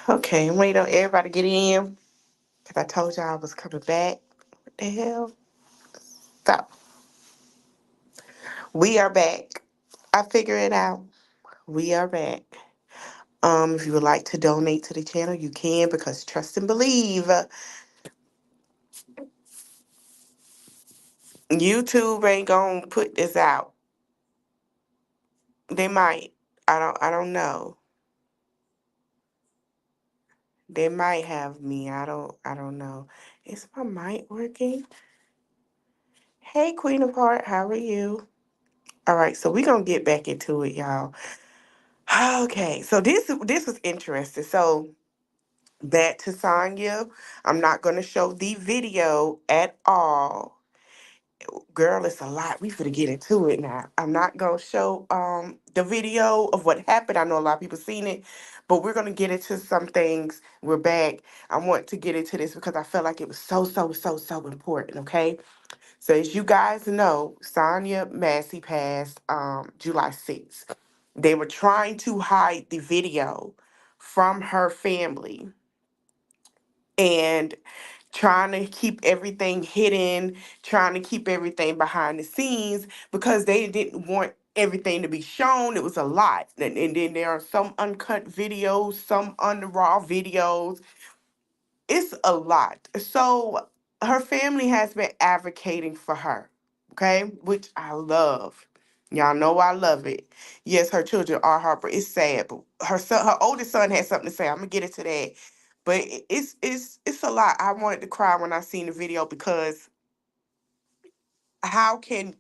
Okay, I'm waiting on everybody to get in because I told y'all I was coming back. What the hell? So, we are back. I figured it out. We are back. If you would like to donate to the channel, you can because trust and believe, YouTube ain't gonna put this out. They might. I don't know. They might have me. I don't know. Is my mic working? Hey Queen of Heart, how are you? All right, so we're gonna get back into it, y'all. Okay, so this was interesting. So back to Sonya. I'm not gonna show the video at all. Girl, it's a lot. We finna get into it now. I'm not gonna show the video of what happened. I know a lot of people seen it, but we're gonna get into some things. We're back. I want to get into this because I felt like it was so important, okay? So as you guys know, Sonya Massey passed July 6th. They were trying to hide the video from her family and trying to keep everything hidden, trying to keep everything behind the scenes because they didn't want everything to be shown. It was a lot. And then there are some uncut videos, some raw videos. It's a lot. So her family has been advocating for her, okay, which I love. Y'all know I love it. Yes, her children are heartbroken. It's sad, but her oldest son had something to say. I'm gonna get into that, but it's a lot. I wanted to cry when I seen the video because how can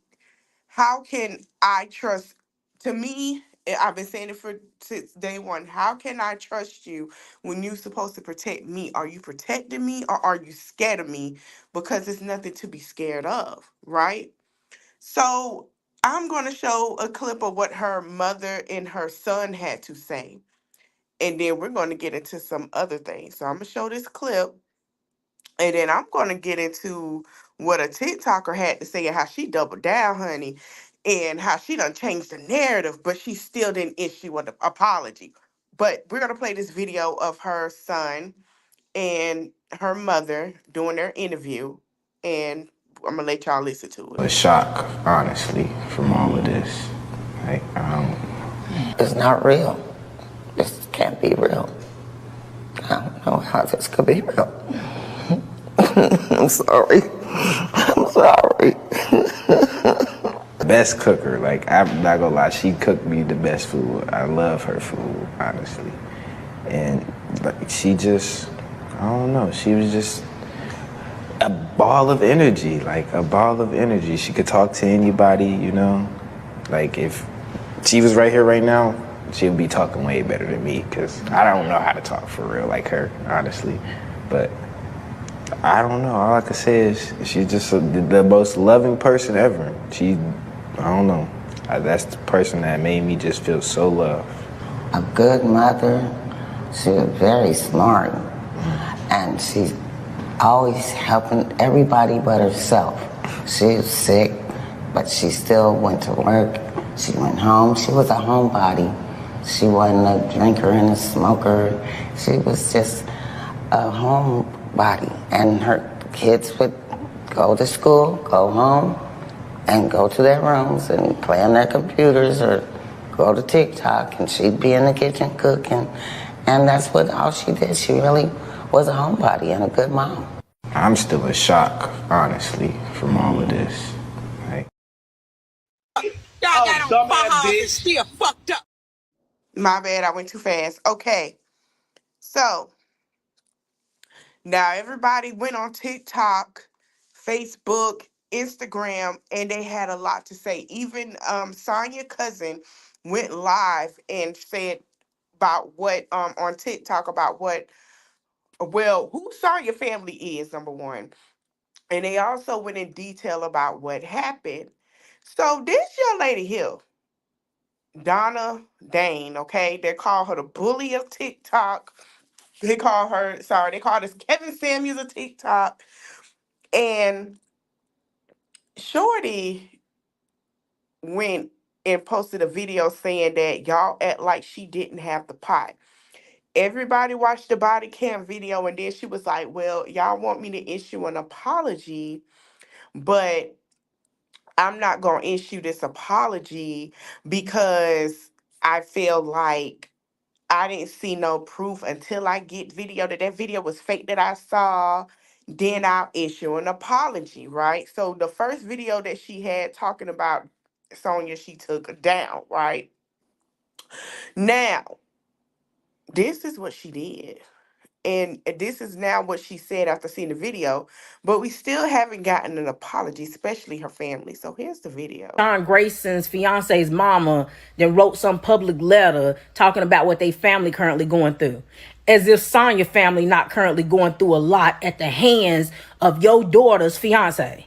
how can I trust? To me, I've been saying it for since day one. How can I trust you when you're supposed to protect me? Are you protecting me or are you scared of me? Because there's nothing to be scared of, right? So I'm going to show a clip of what her mother and her son had to say. And then we're going to get into some other things. So I'm going to show this clip and then I'm going to get into what a TikToker had to say and how she doubled down, honey, and how she done changed the narrative, but she still didn't issue an apology. But we're going to play this video of her son and her mother doing their interview, and I'm going to let y'all listen to it. A shock, honestly, from all of this. Like, It's not real. This can't be real. I don't know how this could be real. I'm sorry. I'm sorry. best cooker. Like, I'm not gonna lie, she cooked me the best food. I love her food, honestly. And like, she just, I don't know, she was just a ball of energy, like a ball of energy. She could talk to anybody, you know? Like, if she was right here right now, she would be talking way better than me, because I don't know how to talk for real like her, honestly. But I don't know. All I can say is she's just the most loving person ever. I don't know. That's the person that made me just feel so loved. A good mother. She was very smart. And she's always helping everybody but herself. She was sick, but she still went to work. She went home. She was a homebody. She wasn't a drinker and a smoker. She was just a homebody. And her kids would go to school, go home, and go to their rooms and play on their computers or go to TikTok, and she'd be in the kitchen cooking. And that's what all she did. She really was a homebody and a good mom. I'm still in shock, honestly, from all of this. Like, Y'all got on Fajas and still fucked up. My bad, I went too fast. Okay, so now everybody went on TikTok, Facebook, Instagram, and they had a lot to say. Even Sonya cousin went live and said about what on TikTok about what who Sonya family is, number one. And they also went in detail about what happened. So this young lady here, Donna Dane, okay, they call her the bully of TikTok. They call this Kevin Samuels of TikTok. And Shorty went and posted a video saying that y'all act like she didn't have the pot. Everybody watched the body cam video, and then she was like, well, y'all want me to issue an apology, but I'm not going to issue this apology because I feel like I didn't see no proof until I get video that video was fake that I saw. Then I'll issue an apology, right? So the first video that she had talking about Sonya, she took down, right? Now, this is what she did. And this is now what she said after seeing the video, but we still haven't gotten an apology, especially her family. So here's the video. Sean Grayson's fiance's mama then wrote some public letter talking about what they family currently going through. As if Sonya family not currently going through a lot at the hands of your daughter's fiance.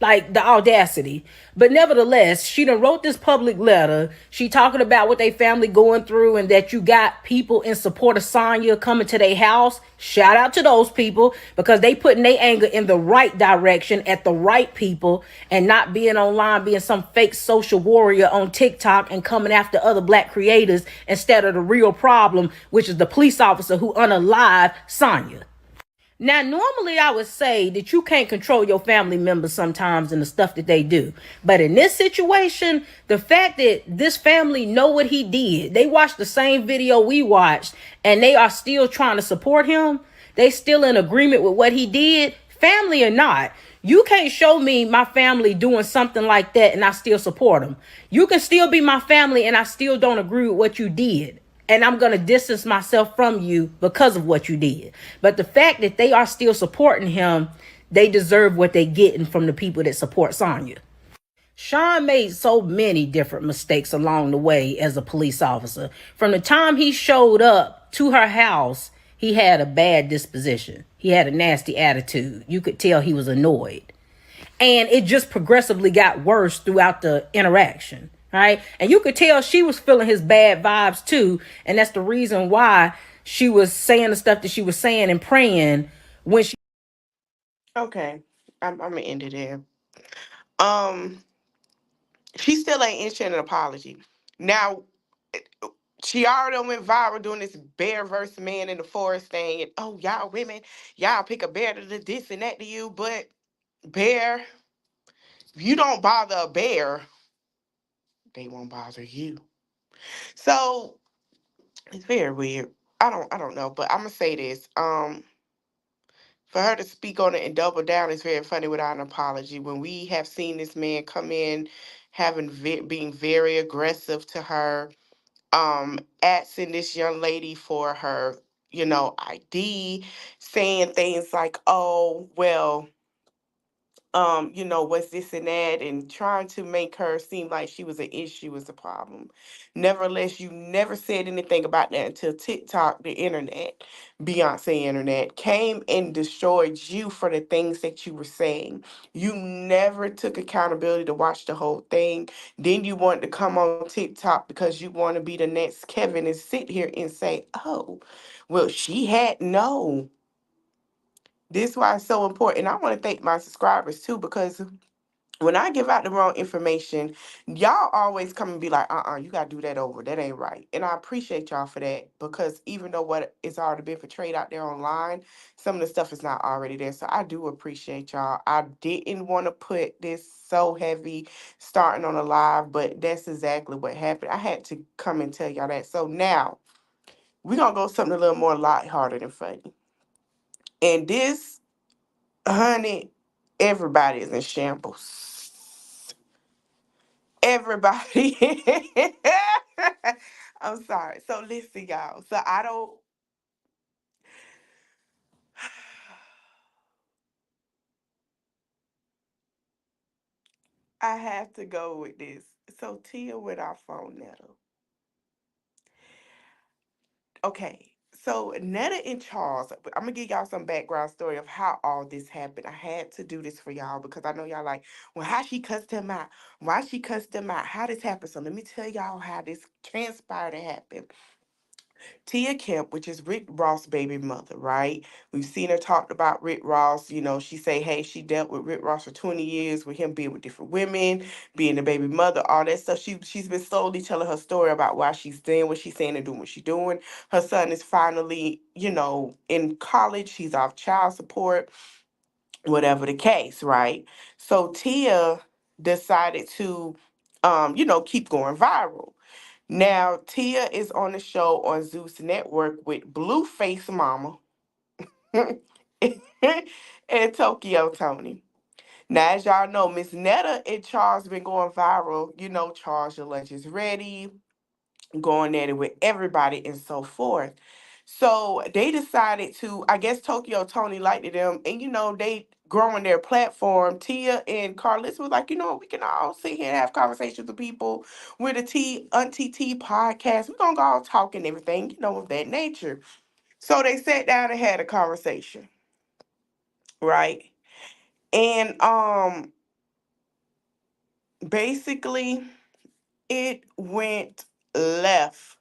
Like the audacity. But nevertheless, she done wrote this public letter. She talking about what they family going through and that you got people in support of Sonya coming to their house. Shout out to those people because they putting their anger in the right direction at the right people and not being online, being some fake social warrior on TikTok and coming after other black creators instead of the real problem, which is the police officer who unalived Sonya. Now, normally I would say that you can't control your family members sometimes and the stuff that they do. But in this situation, the fact that this family know what he did, they watched the same video we watched, and they are still trying to support him. They still in agreement with what he did, family or not. You can't show me my family doing something like that and I still support them. You can still be my family and I still don't agree with what you did. And I'm going to distance myself from you because of what you did. But the fact that they are still supporting him, they deserve what they getting from the people that support Sonya. Sean made so many different mistakes along the way as a police officer. From the time he showed up to her house, he had a bad disposition. He had a nasty attitude. You could tell he was annoyed. And it just progressively got worse throughout the interaction. Right. And you could tell she was feeling his bad vibes, too. And that's the reason why she was saying the stuff that she was saying and praying when she. Okay, I'm gonna end it there. Um, she still ain't issuing an apology. Now, she already went viral doing this bear versus man in the forest thing, and oh y'all women, y'all pick a bear to do this and that to you, but bear, if you don't bother a bear, they won't bother you. So it's very weird. I don't know, but I'm gonna say this. For her to speak on it and double down is very funny without an apology. When we have seen this man come in, being very aggressive to her, asking this young lady for her, ID, saying things like, "Oh, well, what's this and that," and trying to make her seem like she was an issue was a problem. Nevertheless, you never said anything about that until TikTok, the internet, Beyonce internet, came and destroyed you for the things that you were saying. You never took accountability to watch the whole thing. Then you wanted to come on TikTok because you want to be the next Kevin and sit here and say, oh, well, she had no. This is why it's so important. I want to thank my subscribers too, because when I give out the wrong information, y'all always come and be like, you gotta do that over. That ain't right. And I appreciate y'all for that, because even though what is already been portrayed out there online, some of the stuff is not already there. So I do appreciate y'all. I didn't want to put this so heavy starting on a live, but that's exactly what happened. I had to come and tell y'all that. So now we're gonna go something a little more lighthearted and funny. And this, honey, everybody is in shambles. Everybody. I'm sorry. So listen, y'all. So I don't. I have to go with this. So Tia with our phone, Netta. Okay. So Netta and Charles, I'm gonna give y'all some background story of how all this happened. I had to do this for y'all because I know y'all like, well, how she cussed him out? Why she cussed him out? How this happened? So let me tell y'all how this transpired and happened. Tia Kemp, which is Rick Ross' baby mother, right? We've seen her talked about Rick Ross. You know, she say, hey, she dealt with Rick Ross for 20 years with him being with different women, being the baby mother, all that stuff. She's been slowly telling her story about why she's saying what she's saying and doing what she's doing. Her son is finally, you know, in college. He's off child support, whatever the case, right? So Tia decided to, you know, keep going viral. Now, Tia is on the show on Zeus Network with Blueface Mama and Tokyo Tony. Now, as y'all know, Miss Netta and Charles been going viral. You know, Charles, your lunch is ready, going at it with everybody and so forth. So they decided to, I guess Tokyo Tony liked them, and you know, they growing their platform. Tia and Carlos was like, you know, we can all sit here and have conversations with people with a Auntie T podcast. We're gonna go all talk and everything, you know, of that nature. So they sat down and had a conversation, right? And basically it went left.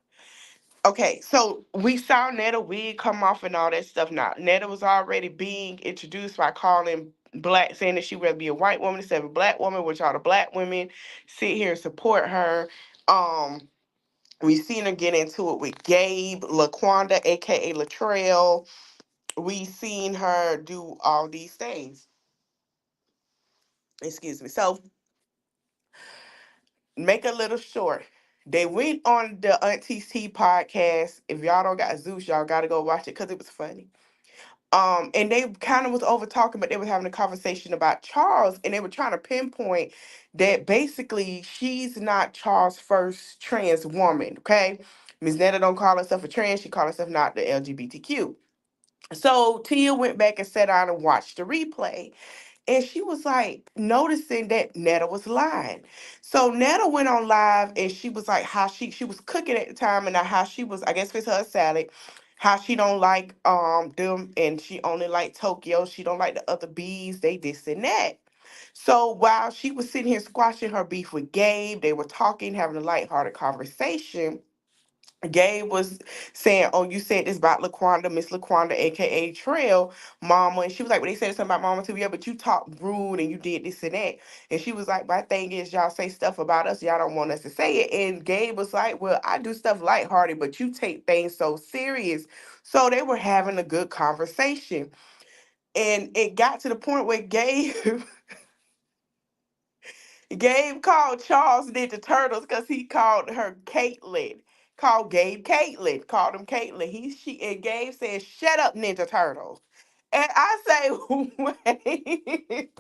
Okay, so we saw Netta wig come off and all that stuff. Now, Netta was already being introduced by calling black, saying that she would rather be a white woman instead of a black woman, which all the black women sit here and support her. Um, we seen her get into it with Gabe, LaQuanda, aka Latrell. We seen her do all these things. Excuse me. So make a little short. They went on the Auntie T podcast. If y'all don't got Zeus, y'all gotta go watch it because it was funny. And they kind of was over talking, but they were having a conversation about Charles, and they were trying to pinpoint that basically she's not Charles' first trans woman. Okay, Miss Netta don't call herself a trans; she call herself not the LGBTQ. So Tia went back and sat down and watched the replay, and she was like noticing that Netta was lying. So Netta went on live and she was like how she was cooking at the time and how she was, I guess, fix her a salad, how she don't like them and she only like Tokyo. She don't like the other bees, they this and that. So while she was sitting here squashing her beef with Gabe, they were talking, having a lighthearted conversation. Gabe was saying, "Oh, you said this about Laquanda, Miss Laquanda, aka Trail, Mama." And she was like, "Well, they said something about Mama too, yeah, but you talked rude and you did this and that." And she was like, "My thing is, y'all say stuff about us, y'all don't want us to say it." And Gabe was like, "Well, I do stuff lighthearted, but you take things so serious." So they were having a good conversation, and it got to the point where Gabe Gabe called Charles Ninja Turtles because he called her Caitlyn. Called Gabe Caitlyn. Called him Caitlyn. And Gabe said, "Shut up, Ninja Turtles." And I say, wait.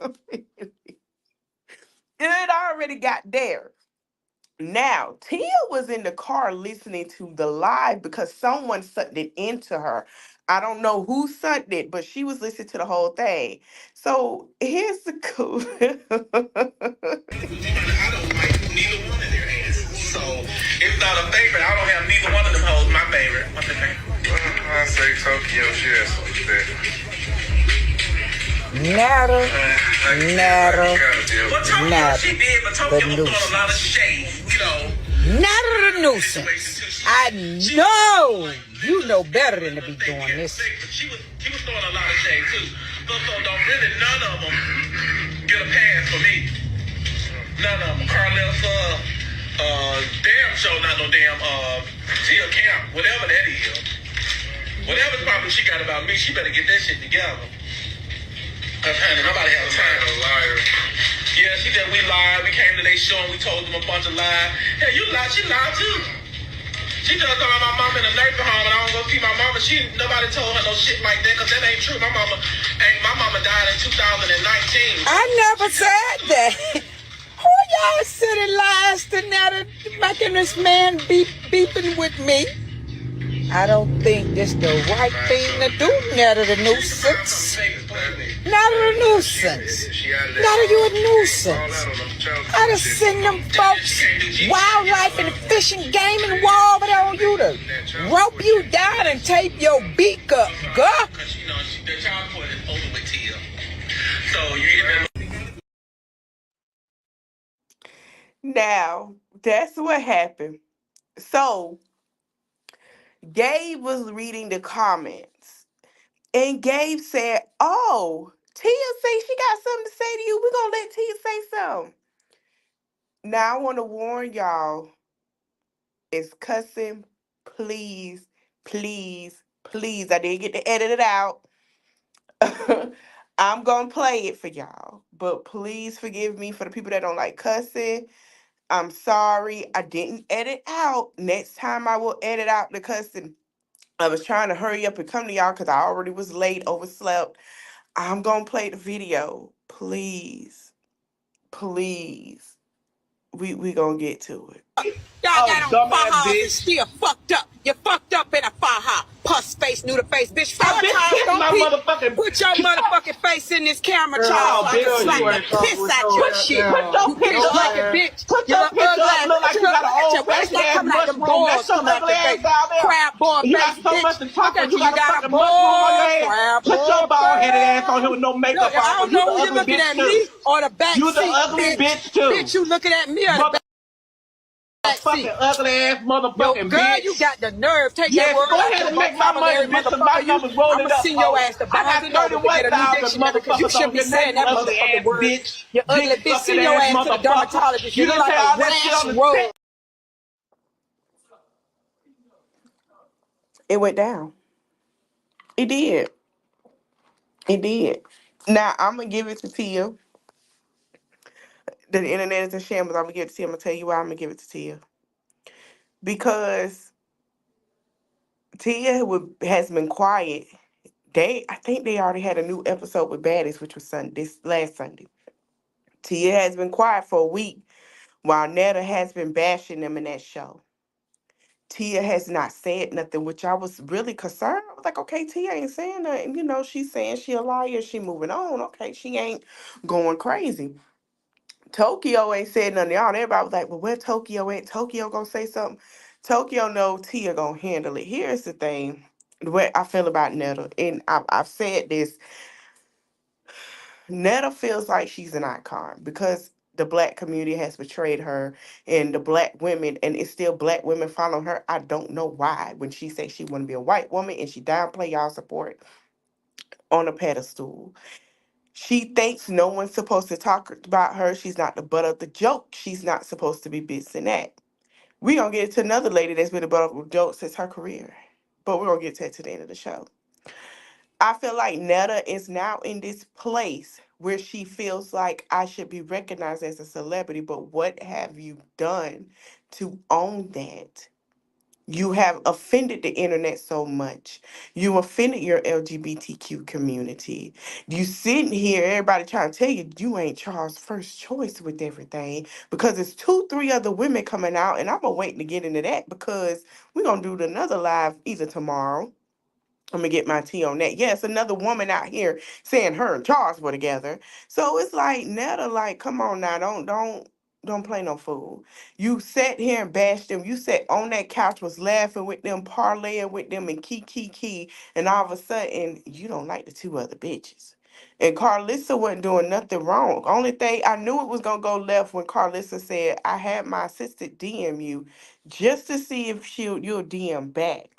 It already got there. Now, Tia was in the car listening to the live because someone sucked it into her. I don't know who sucked it, but she was listening to the whole thing. So here's the cool. I don't like neither one of their asses. So it's not a favorite. I don't have neither one of them hoes my favorite. What's the name? I say Tokyo. She has something there. Netta, But Tokyo, she did, but Tokyo was throwing a lot of shade, you know. Netta the nuisance. I know you know better than to be doing this. She was throwing a lot of shade too. So don't really none of them get a pass for me. None of them. Carlessa, damn show, not no damn Tia Camp, whatever that is. Whatever problem she got about me, she better get that shit together. Cause honey, nobody has time. Liar. Yeah, she said we lied. We came to their show and we told them a bunch of lies. Hey, you lied. She lied too. She just told my mom in a nursing home and I don't go see my mama. Nobody told her no shit like that because that ain't true. My mama died in 2019. I never said that. Who y'all sending lies to Netta making this man beeping with me? I don't think this the right thing to do, Netta the nuisance. Netta the nuisance. Netta, you a nuisance. I just send them folks wildlife and fishing game and wall over there on you to rope you down and tape your beak up, girl. Because you know, the child support is over with Tia. So you get that. Now, that's what happened. So Gabe was reading the comments, and Gabe said, "Oh, Tia say she got something to say to you. We're gonna let Tia say something." Now I want to warn y'all, it's cussing. Please, please, please. I didn't get to edit it out. I'm gonna play it for y'all, but please forgive me for the people that don't like cussing. I'm sorry, I didn't edit out. Next time I will edit out the cussing. I was trying to hurry up and come to y'all because I already was late, overslept. I'm gonna play the video. Please, please. We gonna get to it. Y'all got on fahas and still fucked up. You fucked up in a faja. Puss face, noodle face, bitch. Fuck Charles, don't put your motherfucking face in this camera, Charles. I can slap the piss out your shit. You piss drinking bitch. You look ugly ass. Look at your waist not coming out them balls coming out your face. Crab ball face, bitch. Look at you. You got a ball. Crab ball. Look, I don't know who you're looking at, me or the back seat, bitch. Bitch, you looking at me or the back Fucking ugly ass motherfucking girl, bitch. you got the nerve. Take Yes, that word go out ahead your and make my money, vocabulary, bitch. The motherfucker. numbers rolling I'ma up, send your ass to I Barnes got and Noble to get a new 31,000 dictionary because you motherfuckers shouldn't on be your saying name, you that ugly motherfucking ass word. bitch. You ugly Dick bitch. sucking Send your ass ass to the motherfucker. dermatologist. You You look didn't like say a all that shit rash on the roll. It went down. It did. It did. Now I'm gonna give it to Tia. The internet is in shambles. I'm gonna give it to Tia. I'm gonna tell you why I'm gonna give it to Tia. Because has been quiet. I think they already had a new episode with Baddies, which was this last Sunday. Tia has been quiet for a week while Netta has been bashing them in that show. Tia has not said nothing, which I was really concerned. I was like, okay, Tia ain't saying nothing. You know, she's saying she a liar. She moving on. Okay, she ain't going crazy. Tokyo ain't said nothing. Y'all, everybody was like, well, where Tokyo at? Tokyo gonna say something? Tokyo know Tia gonna handle it. Here's the thing, the way I feel about Netta, and I've said this. Netta feels like she's an icon because the black community has betrayed her, and the black women, and it's still black women following her. I don't know why. When she says she want to be a white woman and she downplay y'all support on a pedestal, she thinks no one's supposed to talk about her. She's not the butt of the joke. She's not supposed to be this and that. We gonna get to another lady that's been the butt of the joke since her career, but we're gonna get to that to the end of the show. I feel like Netta is now in this place where she feels like I should be recognized as a celebrity, but what have you done to own that? You have offended the internet so much. You offended your LGBTQ community. You sitting here, everybody trying to tell you you ain't Charles' first choice with everything because it's two, three other women coming out, and I'm gonna wait to get into that because we're gonna do another live either tomorrow. I'm gonna get my tea on that. Yes, another woman out here saying her and Charles were together. So it's like Netta, like, come on now, don't play no fool. You sat here and bashed them. You sat on that couch, was laughing with them, parlaying with them, and key, and all of a sudden you don't like the two other bitches. And Carlissa wasn't doing nothing wrong. Only thing I knew it was gonna go left when Carlissa said, I had my assistant DM you just to see if you'll DM back.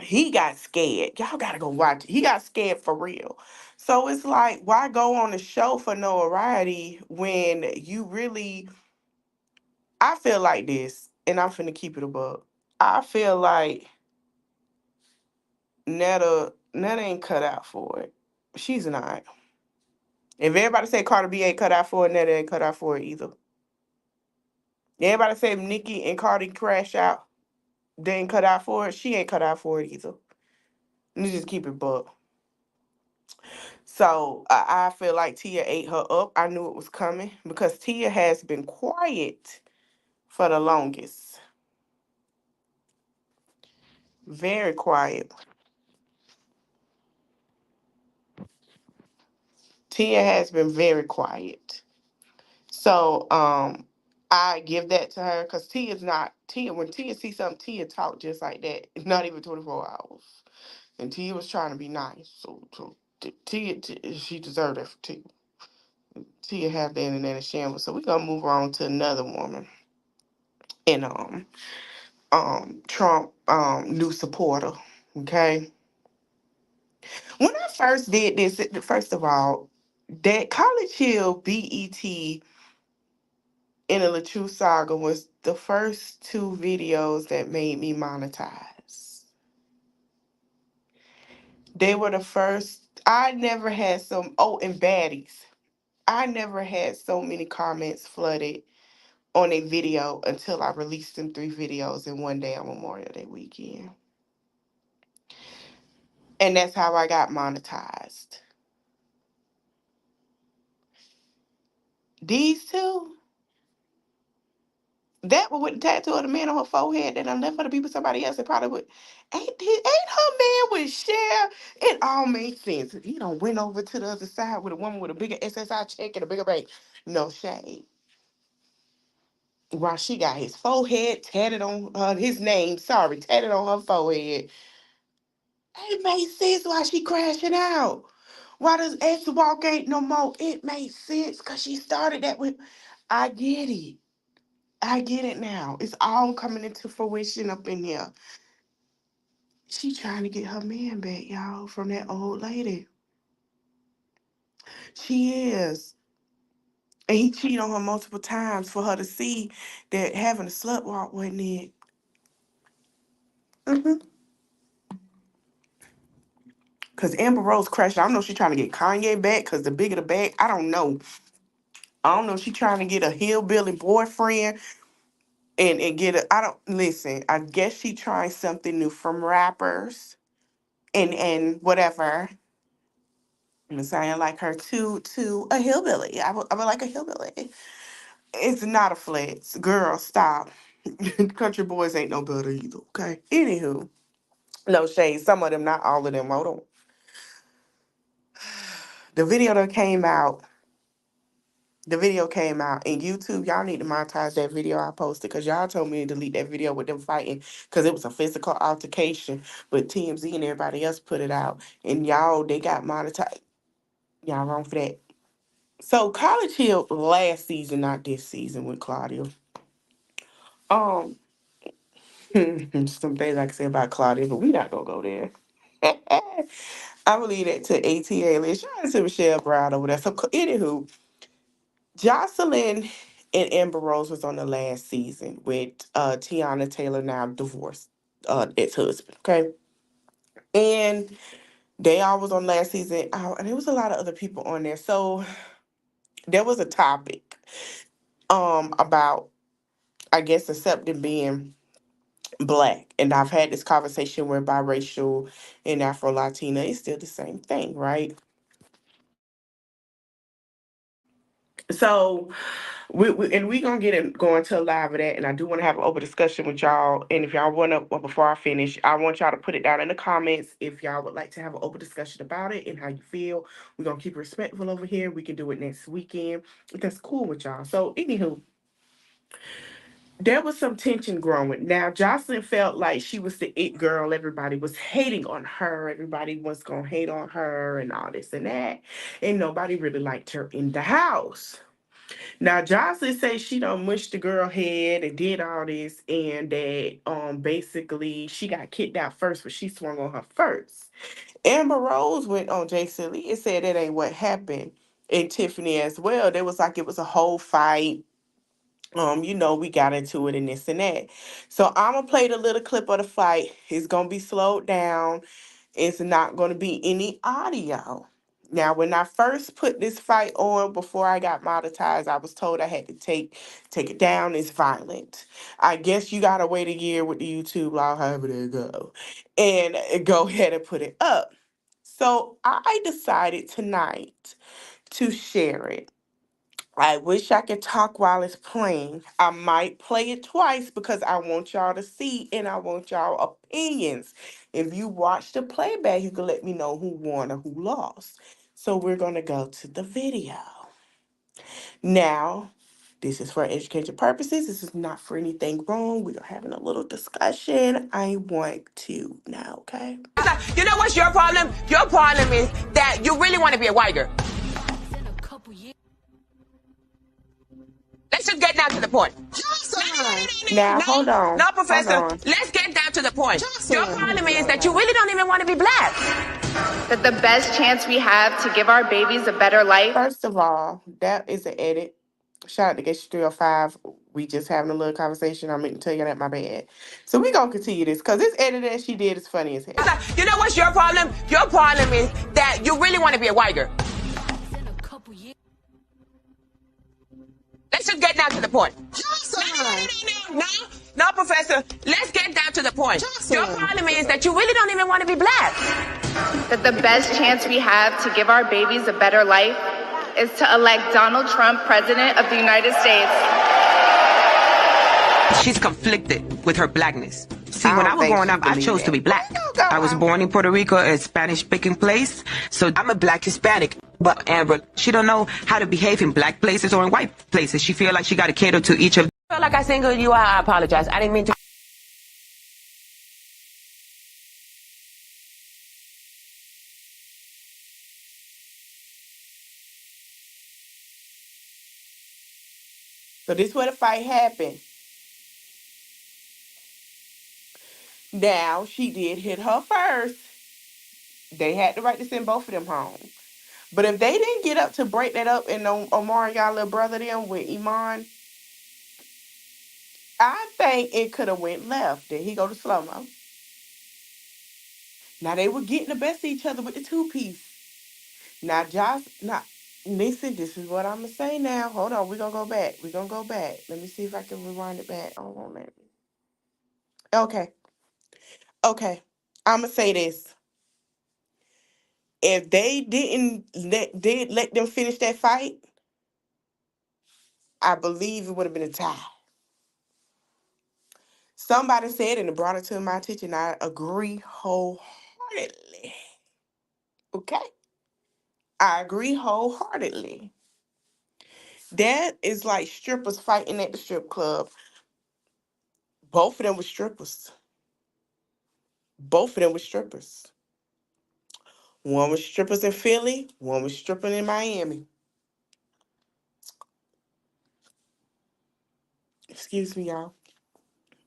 He got scared. Y'all gotta go watch it. He got scared for real. So it's like, why go on the show for notoriety when you really, I feel like this, and I'm finna keep it above. I feel like Netta ain't cut out for it. She's not. If everybody say Carter B ain't cut out for it, Netta ain't cut out for it either. Everybody say Nicki and Cardi crash out, they ain't cut out for it. She ain't cut out for it either. Let's just keep it buck. So I feel like Tia ate her up. I knew it was coming because Tia has been quiet for the longest. Very quiet. Tia has been very quiet. So I give that to her because Tia's not Tia. When Tia sees something, Tia talk just like that. Not even 24 hours. And Tia was trying to be nice. So Tia, she deserved it for Tia. Tia had the internet in shambles. So we're gonna move on to another woman. And Trump new supporter. Okay. When I first did this, first of all, that College Hill BET in a LaTrue Saga was the first two videos that made me monetize. They were the first. I never had and baddies. I never had so many comments flooded on a video until I released them 3 videos in one day on Memorial Day weekend. And that's how I got monetized. These two, that one with the tattoo of the man on her forehead that I left her to be with somebody else, it probably would. Ain't her man with Cher? It all makes sense. He done went over to the other side with a woman with a bigger SSI check and a bigger bank. No shade. While she got his forehead tatted on his name, tatted on her forehead. It made sense why she crashing out. Why does X walk ain't no more? It made sense because she started that with. I get it. I get it now. It's all coming into fruition up in here. She trying to get her man back, y'all, from that old lady. She is. And he cheated on her multiple times for her to see that having a slut walk wasn't it. Because Amber Rose crashed. I don't know if she trying to get Kanye back because the bigger the bag. I don't know. I don't know if she trying to get a hillbilly boyfriend and get a. I don't listen. I guess she trying something new from rappers and whatever. I'm saying like her to a hillbilly. I would like a hillbilly. It's not a flex. Girl, stop. Country boys ain't no better either, okay? Anywho, no shade. Some of them, not all of them. Hold on. The video that came out, the video came out, and YouTube, y'all need to monetize that video I posted because y'all told me to delete that video with them fighting because it was a physical altercation, but TMZ and everybody else put it out, and y'all, they got monetized. Y'all wrong for that. So College Hill last season, not this season with Claudia. Um, some things I can say about Claudia, but we not gonna go there. I believe that to ATA list. Shout out to Michelle Brown over there. So anywho, Jocelyn and Amber Rose was on the last season with Tiana Taylor, now divorced ex-husband. Okay. And they all was on last season. And there was a lot of other people on there. So there was a topic about, I guess, accepting being Black. And I've had this conversation where biracial and Afro Latina is still the same thing, right? So we gonna go into a live of that, and I do want to have an open discussion with y'all. And if y'all want to, well, before I finish, I want y'all to put it down in the comments if y'all would like to have an open discussion about it and how you feel. We're gonna keep it respectful over here. We can do it next weekend if that's cool with y'all. So anywho, there was some tension growing. Now, Jocelyn felt like she was the it girl. Everybody was hating on her. Everybody was going to hate on her and all this and that. And nobody really liked her in the house. Now, Jocelyn says she done mushed the girl head and did all this and that basically she got kicked out first, but she swung on her first. Amber Rose went on Jason Lee and said that ain't what happened. And Tiffany as well. There was like it was a whole fight. We got into it and this and that. So I'm gonna play the little clip of the fight. It's gonna be slowed down. It's not gonna be any audio. Now, when I first put this fight on before I got monetized, I was told I had to take it down. It's violent. I guess you gotta wait a year with the YouTube law, however they go, and go ahead and put it up. So I decided tonight to share it. I wish I could talk while it's playing. I might play it twice because I want y'all to see and I want y'all opinions. If you watch the playback, you can let me know who won or who lost. So we're going to go to the video. Now, this is for education purposes. This is not for anything wrong. We are having a little discussion. I want to know, okay? You know what's your problem? Your problem is that you really want to be a white girl. Let's just get down to the point. Now, No, hold on. no, Hold Professor. on. Let's get down to the point. Your problem is that you Okay. really don't even want to be black. That the best chance we have to give our babies a better life. First of all, that is an edit. Shout out to Get You 305. We just having a little conversation. I meant to tell you that, my bad. So we going to continue this because this edit that she did is funny as hell. You know what's your problem? Your problem is that you really want to be a white girl. Let's just get down to the point. No, Professor. Let's get down to the point. Your problem is that you really don't even want to be black. That the best chance we have to give our babies a better life is to elect Donald Trump president of the United States. She's conflicted with her blackness. See, I when don't I was think growing she up, I believe chose that. to be black. Go I was on. born in Puerto Rico, a Spanish-speaking place, so I'm a black Hispanic. But Amber, she don't know how to behave in black places or in white places. She feel like she got to cater to each of. I feel like I singled you out. I apologize. I didn't mean to. So this is where the fight happened. Now, she did hit her first. They had the right to send both of them home. But if they didn't get up to break that up and Omar, y'all little brother them with Iman, I think it could have went left. There he go to slow-mo. Now they were getting the best of each other with the two-piece. Now listen, this is what I'm going to say now. Hold on, we're going to go back. We're going to go back. Let me see if I can rewind it back. Hold on, let me. Okay. Okay. I'm going to say this. If they didn't let them finish that fight, I believe it would have been a tie. Somebody said and it brought it to my attention. I agree wholeheartedly. Okay? I agree wholeheartedly. That is like strippers fighting at the strip club. Both of them were strippers. Both of them were strippers. One was strippers in Philly, one was stripping in Miami. Excuse me, y'all.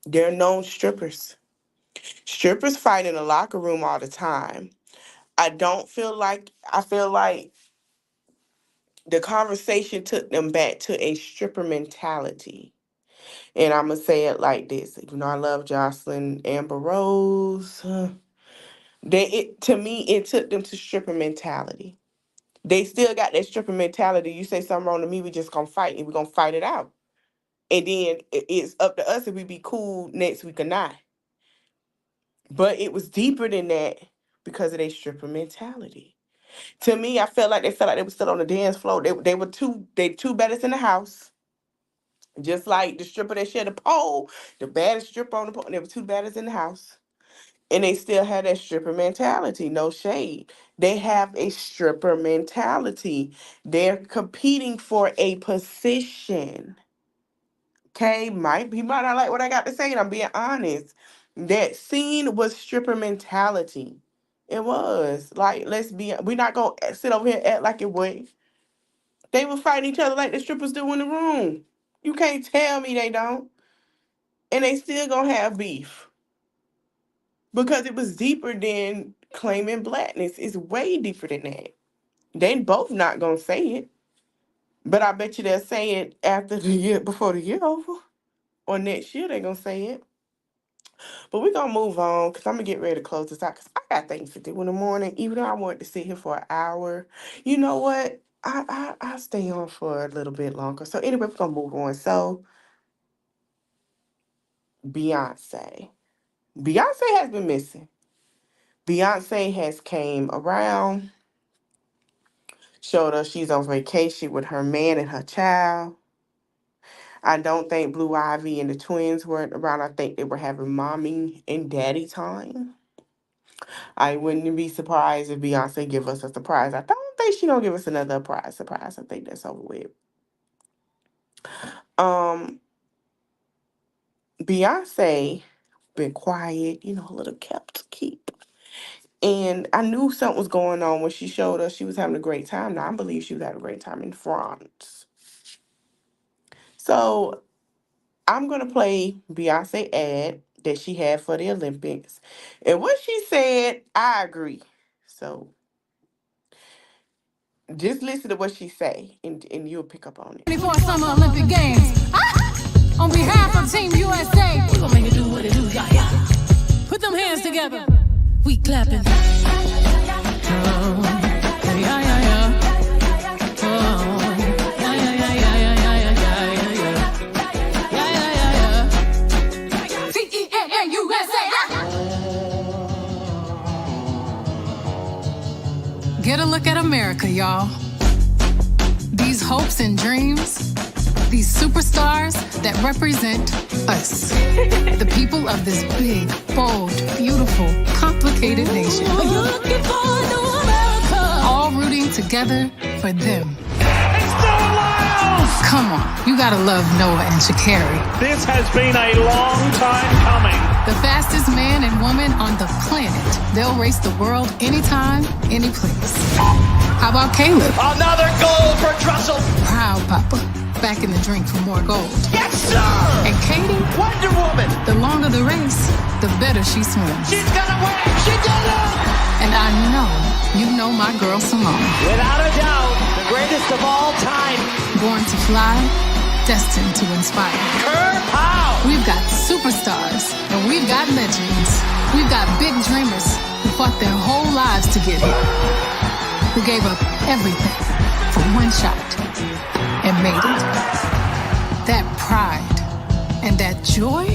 They're known strippers. Strippers fight in the locker room all the time. I feel like the conversation took them back to a stripper mentality. And I'm going to say it like this. You know, I love Jocelyn, Amber Rose. To me, it took them to stripper mentality. They still got that stripper mentality. You say something wrong to me, we just going to fight and we're going to fight it out. And then it's up to us if we be cool next week or not. But it was deeper than that because of their stripper mentality. To me, I felt like they were still on the dance floor. They were two baddest in the house. Just like the stripper that shared the pole, the baddest stripper on the pole. They were two baddest in the house. And they still had that stripper mentality. No shade. They have a stripper mentality. They're competing for a position. Okay, he might not like what I got to say, and I'm being honest. That scene was stripper mentality. It was like, we're not gonna sit over here and act like it was. They were fighting each other like the strippers do in the room. You can't tell me they don't, and they still gonna have beef because it was deeper than claiming blackness. It's way deeper than that. They both not gonna say it, but I bet you they'll say it after the year before the year over or next year. They gonna say it. But we're gonna move on because I'm gonna get ready to close this out because I got things to do in the morning. Even though I wanted to sit here for an hour, you know what? I'll stay on for a little bit longer. So anyway, we're gonna move on. So Beyonce. Beyonce has been missing. Beyonce has came around, showed us she's on vacation with her man and her child. I don't think Blue Ivy and the twins weren't around. I think they were having mommy and daddy time. I wouldn't be surprised if Beyonce give us a surprise. I don't think she gonna give us another surprise. I think that's over with. Um, Beyonce been quiet, a little kept to keep. And I knew something was going on when she showed us she was having a great time. Now I believe she was having a great time in France. So I'm gonna play Beyonce ad that she had for the Olympics. And what she said, I agree. So just listen to what she say and you'll pick up on it. 24 Summer Olympic Games. On behalf of Team USA, we gonna make it do what it do, yeah. Put them hands together. We clapping. Get a look at America, y'all. These hopes and dreams, these superstars that represent us, the people of this big, bold, beautiful, complicated nation. All rooting together for them. Come on, you gotta love Noah and Sha'Carri. This has been a long time coming. The fastest man and woman on the planet. They'll race the world anytime, any place. How about Caleb? Another goal for Trussell. Proud Papa. Back in the drink for more gold. Yes, sir! And Katie? Wonder Woman. The longer the race, the better she swims. She's gonna win. She did it! And I know you know my girl Simone. Without a doubt, the greatest of all time. Born to fly, destined to inspire. Kerpow! We've got superstars and we've got legends. We've got big dreamers who fought their whole lives to get here. Who gave up everything for one shot and made it. That pride and that joy,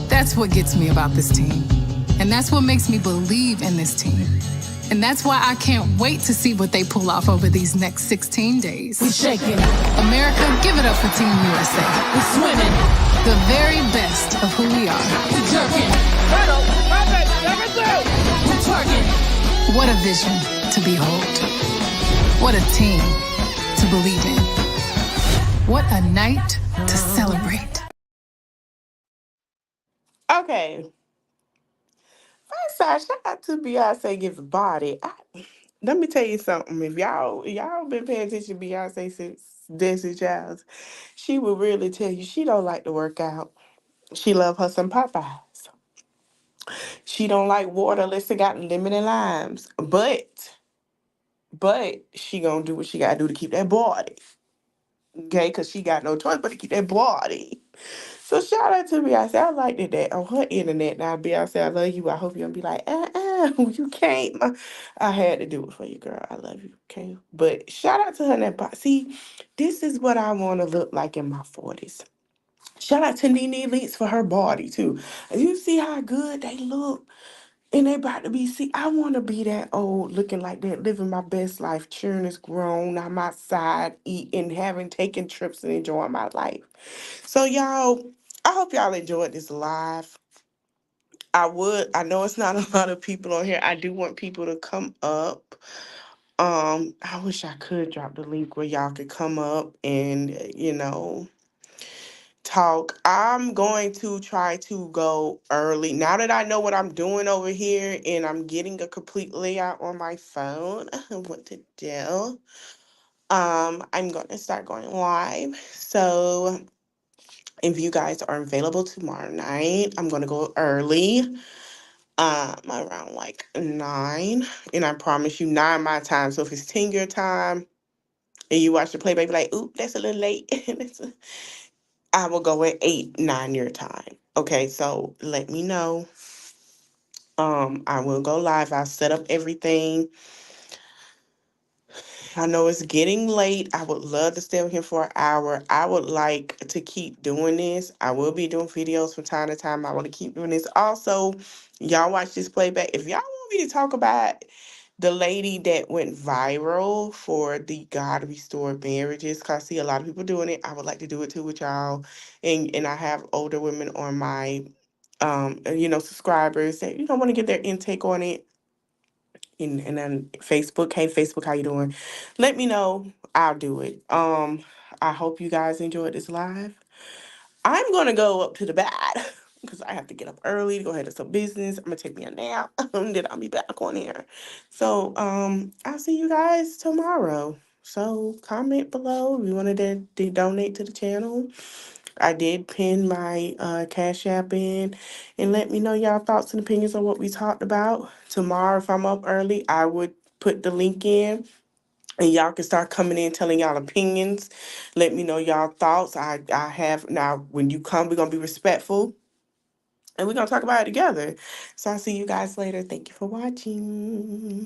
that's what gets me about this team. And that's what makes me believe in this team. And that's why I can't wait to see what they pull off over these next 16 days. We're shaking. America, give it up for Team USA. We're swimming. The very best of who we are. We're jerking. Hurdle. Perfect. Never through. We're twerking. What a vision to behold. What a team to believe in. What a night to celebrate. Okay. First side, shout out to Beyonce Gives Body. Let me tell you something. If y'all been paying attention to Beyonce since Destiny Child, she will really tell you she don't like to work out. She love her some Popeyes. She don't like water unless it got lemon and limes. But she gonna do what she gotta do to keep that body. Okay, because she got no choice but to keep that body. So shout out to Beyonce. I liked it that on her internet. Now Beyonce, I love you. I hope you're gonna be like, you can't. I had to do it for you, girl. I love you. Okay. But shout out to her in that body. See, this is what I want to look like in my 40s. Shout out to Nene Leakes for her body too. You see how good they look. And they about to be, see, I want to be that old, looking like that, living my best life, children is grown, I'm outside, eating, having, taken trips and enjoying my life. So y'all, I hope y'all enjoyed this live. I know it's not a lot of people on here. I do want people to come up. I wish I could drop the link where y'all could come up and, talk. I'm going to try to go early. Now that I know what I'm doing over here and I'm getting a complete layout on my phone, what to do. I'm going to start going live. So if you guys are available tomorrow night, I'm going to go early. Around like 9. And I promise you 9 my time. So if it's 10 your time and you watch the playback, be like, oop, that's a little late. I will go at 8, 9 your time. Okay, so let me know. I will go live. I'll set up everything. I know it's getting late. I would love to stay on here for an hour. I would like to keep doing this. I will be doing videos from time to time. I want to keep doing this. Also, y'all watch this playback. If y'all want me to talk about the lady that went viral for the God Restored Marriages, because I see a lot of people doing it, I would like to do it too with y'all. And I have older women on my subscribers that want to get their intake on it. And then Facebook, hey Facebook, how you doing? Let me know. I'll do it. I hope you guys enjoyed this live. I'm gonna go up to the bed because I have to get up early to go ahead to some business. I'm gonna take me a nap. Then I'll be back on here. So I'll see you guys tomorrow. So comment below if you wanted to donate to the channel. I did pin my Cash App in, and let me know y'all thoughts and opinions on what we talked about. Tomorrow, if I'm up early, I would put the link in, and y'all can start coming in telling y'all opinions. Let me know y'all thoughts. I have now. When you come, we're gonna be respectful, and we're gonna talk about it together. So I'll see you guys later. Thank you for watching.